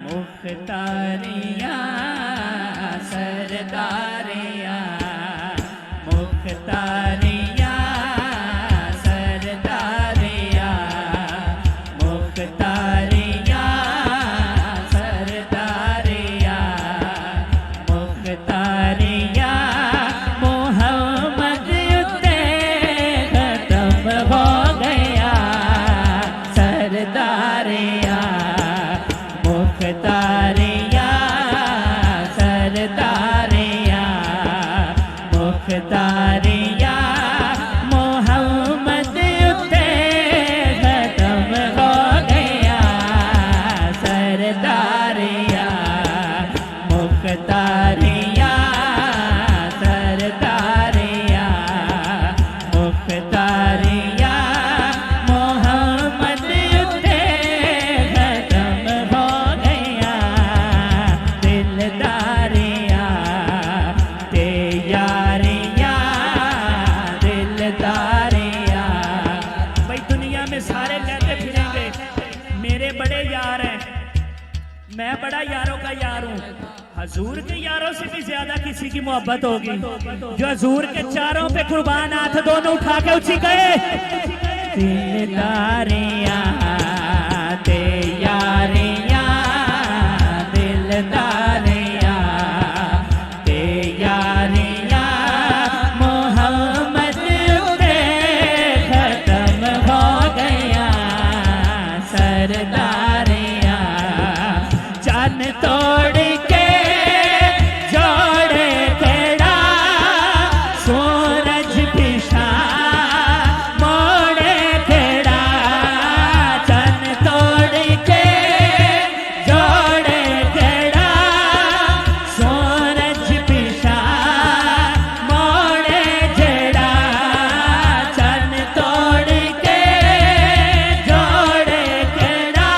मुख्तारिया सरदारिया मुख्तारिया सरदारिया मुख्तारिया सरदारिया मुख्तारिया मोहम्मद युद्धे खत्म हो गया सरदारिया मुख्तारिया सरदारिया मुख्तारिया मोहम्मद युद्धे खत्म हो गया सरदारिया मुख्तारिया सरदारिया मुख्तारिया मोहम्मद युद्धे खत्म हो गया दिलदारिया तैयारिया दिलदारिया। भाई दुनिया में सारे कहते फिरेंगे मेरे बड़े यार हैं, मैं बड़ा यारों का यार हूँ। हजूर के यारों से भी ज्यादा किसी की मोहब्बत होगी जो हजूर के चारों पे कुर्बान हाथ दोनों उठा के उठी गए। दिलदारिया तैयारिया दिलदारिया तैयारिया मोहम्मद युद्धे खत्म हो गया सरदारिया चन तोड़ के जोड़े तेरा सूरज पिछा मोड़े तेरा चन तोड़ के जोड़े तेरा सूरज पिछा मोड़े तेरा चन तोड़ के जोड़े तेरा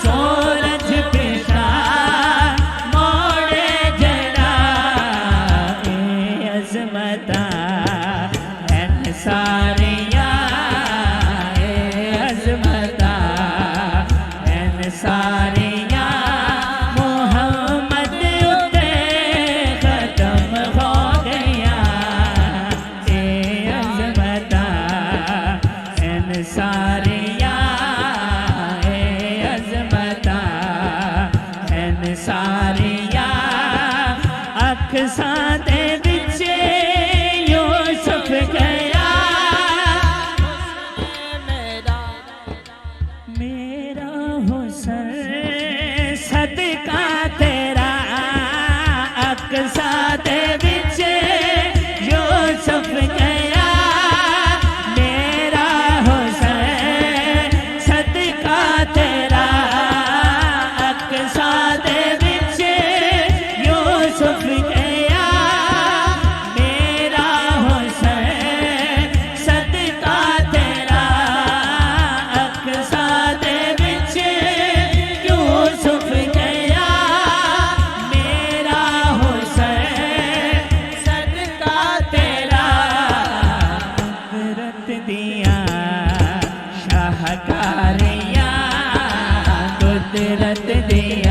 सूरज पिछा मोड़े तेरा ए अज़मता है सारिया ए अज़मता है सारिया मोहम्मद युद्धे खत्म हो गया ए अज़मता है सारिया ए अज़मता है सारिया अख सादे बिचे यूसुफ गया मेरा हुस्न सदका तेरा अख सादे बिचे यूसुफ गया मेरा हुस्न सदका तेरा अख सादे बिचे यूसुफ गया मेरा हुस्न सदका तेरा अख सादे बिचे यूसुफ गया मेरा हुस्न सदका तेरा कुदरत दिया शाहकारिया कुदरत दिया